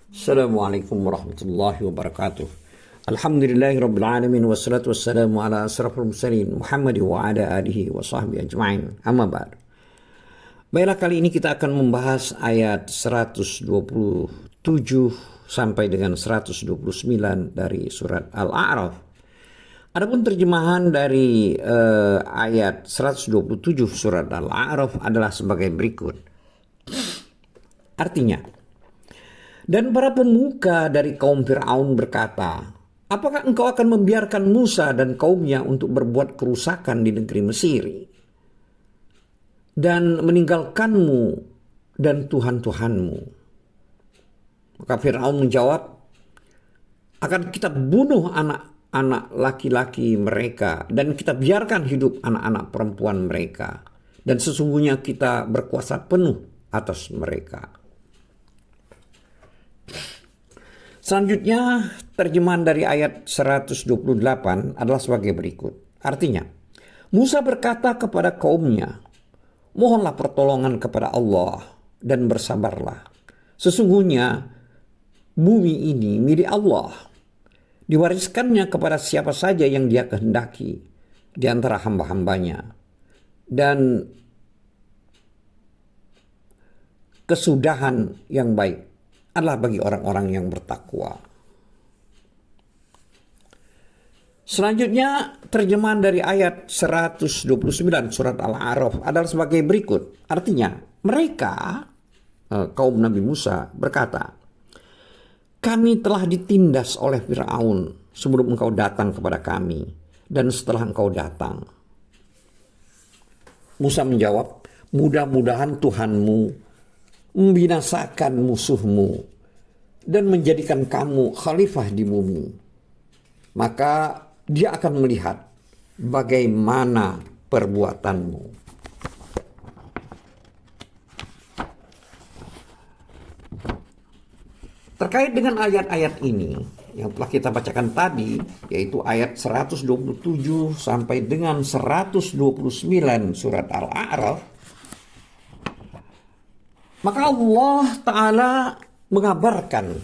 Assalamualaikum warahmatullahi wabarakatuh. Alhamdulillahirrabbilalamin. Wassalatu wassalamu ala asrafil mursalin Muhammad wa ala alihi wa sahbihi ajma'in. Amma ba'd. Baiklah, kali ini kita akan membahas ayat 127 sampai dengan 129 dari surat Al-A'raf. Adapun terjemahan dari ayat 127 surat Al-A'raf adalah sebagai berikut. Artinya, dan para pemuka dari kaum Fir'aun berkata, apakah engkau akan membiarkan Musa dan kaumnya untuk berbuat kerusakan di negeri Mesir dan meninggalkanmu dan Tuhan-Tuhanmu? Maka Fir'aun menjawab, akan kita bunuh anak-anak laki-laki mereka dan kita biarkan hidup anak-anak perempuan mereka. Dan sesungguhnya kita berkuasa penuh atas mereka. Selanjutnya, terjemahan dari ayat 128 adalah sebagai berikut. Artinya, Musa berkata kepada kaumnya, mohonlah pertolongan kepada Allah dan bersabarlah. Sesungguhnya bumi ini milik Allah. Diwariskannya kepada siapa saja yang Dia kehendaki di antara hamba-hambanya. Dan kesudahan yang baik adalah bagi orang-orang yang bertakwa. Selanjutnya, terjemahan dari ayat 129 surat Al-A'raf adalah sebagai berikut. Artinya, mereka, kaum Nabi Musa berkata, kami telah ditindas oleh Fir'aun sebelum engkau datang kepada kami dan setelah engkau datang. Musa menjawab, mudah-mudahan Tuhanmu membinasakan musuhmu dan menjadikan kamu khalifah di bumi. Maka Dia akan melihat bagaimana perbuatanmu. Terkait dengan ayat-ayat ini yang telah kita bacakan tadi, yaitu ayat 127 sampai dengan 129 surat Al-A'raf, maka Allah Ta'ala mengabarkan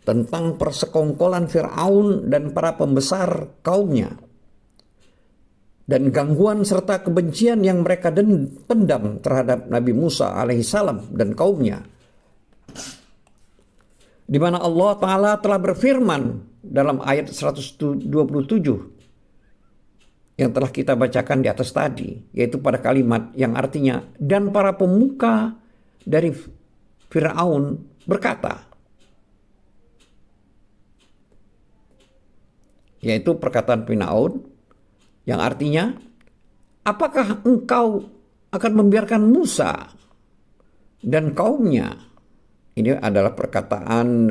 tentang persekongkolan Fir'aun dan para pembesar kaumnya dan gangguan serta kebencian yang mereka pendam terhadap Nabi Musa alaihissalam dan kaumnya, di mana Allah Ta'ala telah berfirman dalam ayat 127 yang telah kita bacakan di atas tadi, yaitu pada kalimat yang artinya, dan para pemuka dari Fir'aun berkata, yaitu perkataan Fir'aun yang artinya, apakah engkau akan membiarkan Musa dan kaumnya? Ini adalah perkataan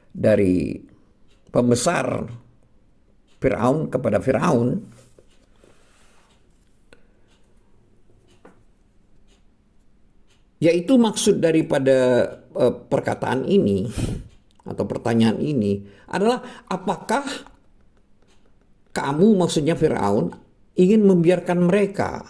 dari pembesar Fir'aun kepada Fir'aun. Yaitu maksud daripada perkataan ini atau pertanyaan ini adalah, apakah kamu, maksudnya Fir'aun, ingin membiarkan mereka?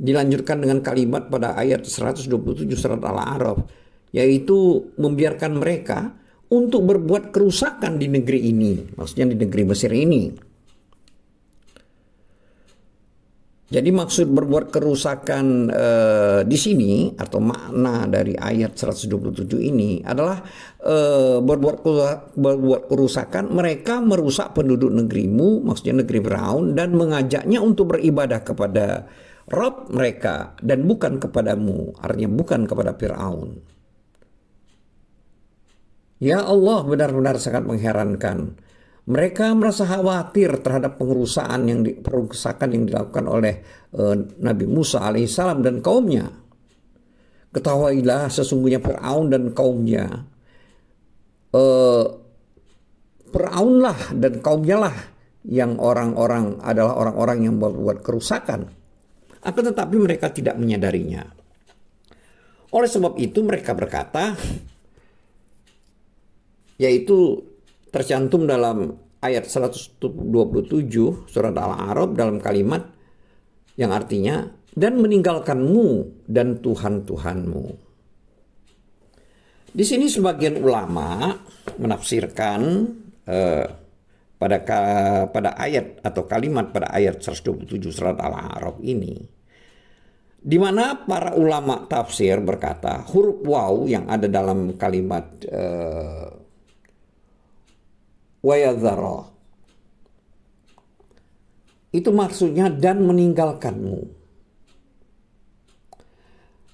Dilanjutkan dengan kalimat pada ayat 127 surat Al-A'raf, yaitu membiarkan mereka untuk berbuat kerusakan di negeri ini, maksudnya di negeri Mesir ini. Jadi maksud berbuat kerusakan di sini atau makna dari ayat 127 ini adalah berbuat kerusakan, mereka merusak penduduk negerimu, maksudnya negeri Fir'aun, dan mengajaknya untuk beribadah kepada Rabb mereka dan bukan kepadamu, artinya bukan kepada Fir'aun. Ya Allah, benar-benar sangat mengherankan. Mereka merasa khawatir terhadap perusakan yang dilakukan oleh Nabi Musa alaihissalam dan kaumnya. Ketahuilah, sesungguhnya Fir'aun dan kaumnya, Fir'aunlah dan kaumnya lah yang adalah orang-orang yang membuat kerusakan. Akan tetapi mereka tidak menyadarinya. Oleh sebab itu mereka berkata, yaitu tercantum dalam ayat 127 surat Al-A'raf dalam kalimat yang artinya, dan meninggalkanmu dan Tuhan-Tuhanmu. Di sini sebagian ulama menafsirkan pada ayat atau kalimat pada ayat 127 surat Al-A'raf ini, di mana para ulama tafsir berkata huruf waw yang ada dalam kalimat wayadhara itu maksudnya dan meninggalkanmu,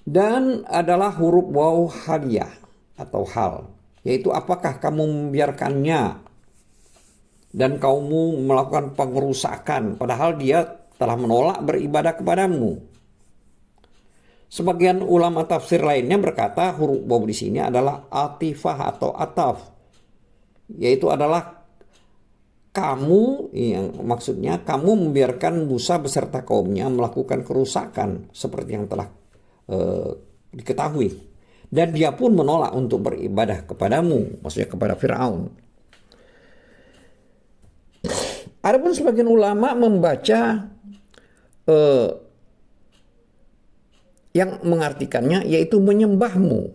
dan adalah huruf waw haliyah atau hal, yaitu apakah kamu membiarkannya dan kaummu melakukan pengerusakan padahal dia telah menolak beribadah kepadamu. Sebagian ulama tafsir lainnya berkata huruf waw di sini adalah atifah atau ataf, yaitu adalah kamu, yang maksudnya kamu membiarkan Musa beserta kaumnya melakukan kerusakan seperti yang telah diketahui, dan dia pun menolak untuk beribadah kepadamu, maksudnya kepada Firaun. Adapun sebagian ulama membaca yang mengartikannya yaitu menyembahmu.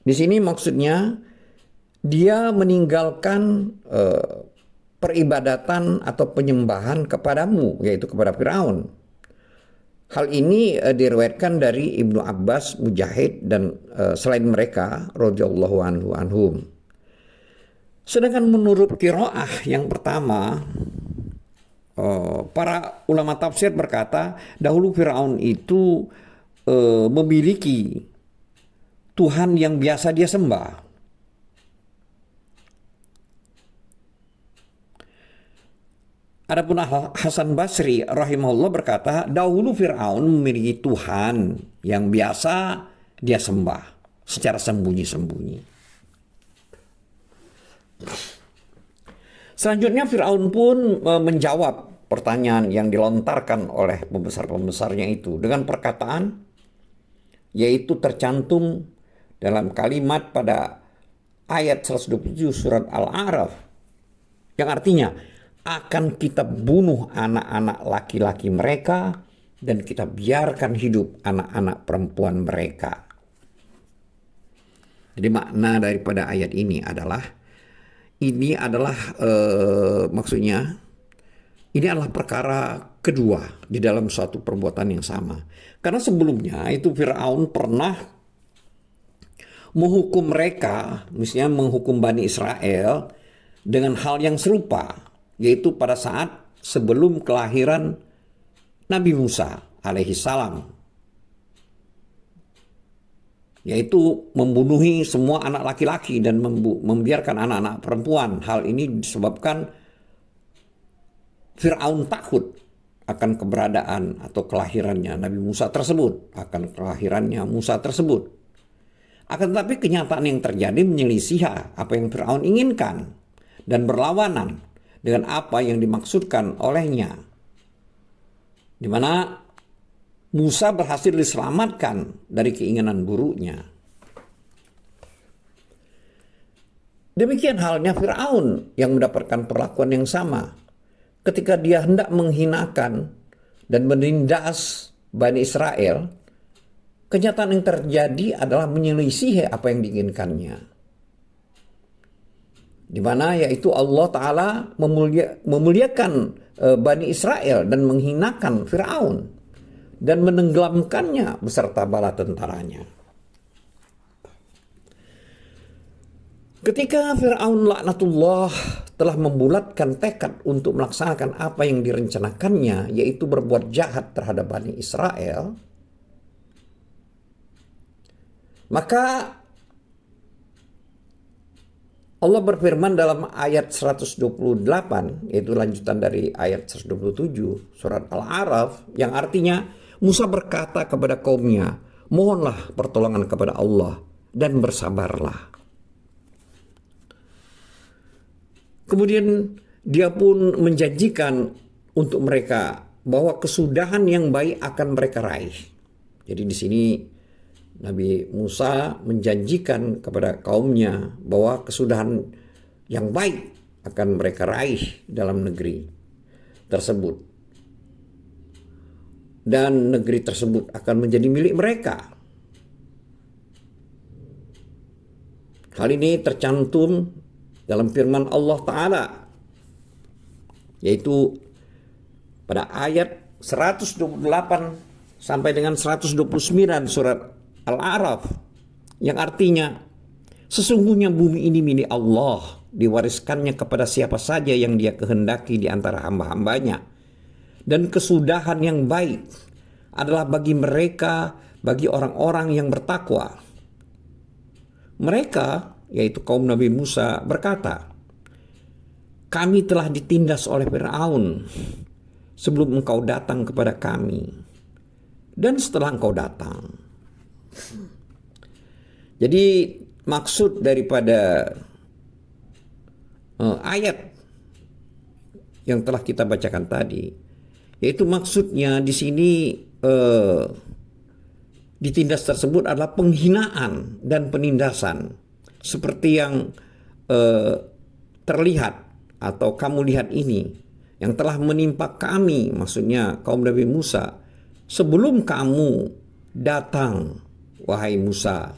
Di sini maksudnya dia meninggalkan peribadatan atau penyembahan kepadamu, yaitu kepada Firaun. Hal ini diriwayatkan dari Ibnu Abbas, Mujahid, dan selain mereka radhiyallahu anhum. Sedangkan menurut qiraah yang pertama, para ulama tafsir berkata dahulu Firaun itu memiliki Tuhan yang biasa dia sembah. Adapun Hasan Basri rahimahullah berkata, dahulu Fir'aun memiliki Tuhan yang biasa dia sembah secara sembunyi-sembunyi. Selanjutnya Fir'aun pun menjawab pertanyaan yang dilontarkan oleh pembesar-pembesarnya itu dengan perkataan, yaitu tercantum dalam kalimat pada ayat 127 surat Al-A'raf, yang artinya, akan kita bunuh anak-anak laki-laki mereka dan kita biarkan hidup anak-anak perempuan mereka. Jadi makna daripada ayat ini adalah maksudnya ini adalah perkara kedua di dalam suatu perbuatan yang sama. Karena sebelumnya itu Fir'aun pernah menghukum mereka, misalnya menghukum Bani Israel dengan hal yang serupa, yaitu pada saat sebelum kelahiran Nabi Musa alaihi salam, yaitu membunuhi semua anak laki-laki dan membiarkan anak-anak perempuan. Hal ini disebabkan Fir'aun takut akan keberadaan atau kelahirannya Nabi Musa tersebut, akan kelahirannya Musa tersebut. Akan tetapi kenyataan yang terjadi menyelisih apa yang Fir'aun inginkan dan berlawanan dengan apa yang dimaksudkan olehnya, di mana Musa berhasil diselamatkan dari keinginan buruknya. Demikian halnya Fir'aun yang mendapatkan perlakuan yang sama ketika dia hendak menghinakan dan menindas Bani Israel. Kenyataan yang terjadi adalah menyelisih apa yang diinginkannya, di mana yaitu Allah Ta'ala memuliakan Bani Israel dan menghinakan Fir'aun dan menenggelamkannya beserta bala tentaranya. Ketika Fir'aun laknatullah telah membulatkan tekad untuk melaksanakan apa yang direncanakannya, yaitu berbuat jahat terhadap Bani Israel, maka Allah berfirman dalam ayat 128, yaitu lanjutan dari ayat 127 surat Al-A'raf, yang artinya Musa berkata kepada kaumnya, mohonlah pertolongan kepada Allah dan bersabarlah. Kemudian dia pun menjanjikan untuk mereka bahwa kesudahan yang baik akan mereka raih. Jadi di sini Nabi Musa menjanjikan kepada kaumnya bahwa kesudahan yang baik akan mereka raih dalam negeri tersebut. Dan negeri tersebut akan menjadi milik mereka. Hal ini tercantum dalam firman Allah Ta'ala, yaitu pada ayat 128 sampai dengan 129 surat Al-A'raf, yang artinya, sesungguhnya bumi ini milik Allah, diwariskannya kepada siapa saja yang Dia kehendaki di antara hamba-hambanya, dan kesudahan yang baik adalah bagi mereka, bagi orang-orang yang bertakwa. Mereka, yaitu kaum Nabi Musa, berkata, kami telah ditindas oleh Firaun sebelum engkau datang kepada kami, dan setelah engkau datang. Jadi maksud daripada ayat yang telah kita bacakan tadi, yaitu maksudnya di sini ditindas tersebut adalah penghinaan dan penindasan, seperti yang terlihat atau kamu lihat ini, yang telah menimpa kami, maksudnya kaum Nabi Musa, sebelum kamu datang, wahai Musa,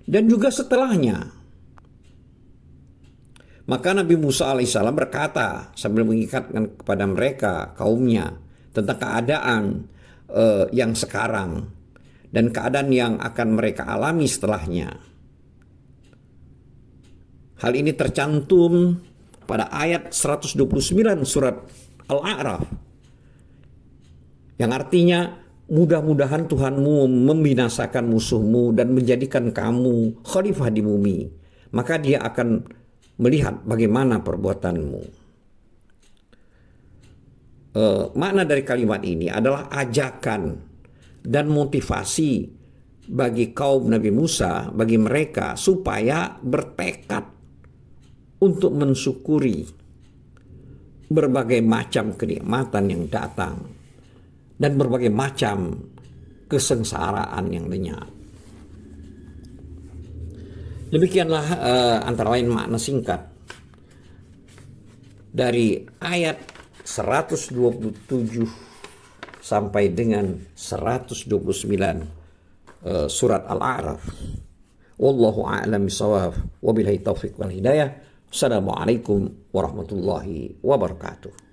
dan juga setelahnya. Maka Nabi Musa alaihissalam berkata sambil mengingatkan kepada mereka, kaumnya, tentang keadaan yang sekarang dan keadaan yang akan mereka alami setelahnya. Hal ini tercantum pada ayat 129 surat Al-A'raf, yang artinya, mudah-mudahan Tuhanmu membinasakan musuhmu dan menjadikan kamu khalifah di bumi, maka Dia akan melihat bagaimana perbuatanmu. Makna dari kalimat ini adalah ajakan dan motivasi bagi kaum Nabi Musa, bagi mereka supaya bertekad untuk mensyukuri berbagai macam kenikmatan yang datang dan berbagai macam kesengsaraan yang lenyap. Demikianlah antara lain makna singkat dari ayat 127 sampai dengan 129 surat Al-A'raf. Wallahu a'lam bishawab. Wabillahi taufiq wal hidayah. Assalamualaikum warahmatullahi wabarakatuh.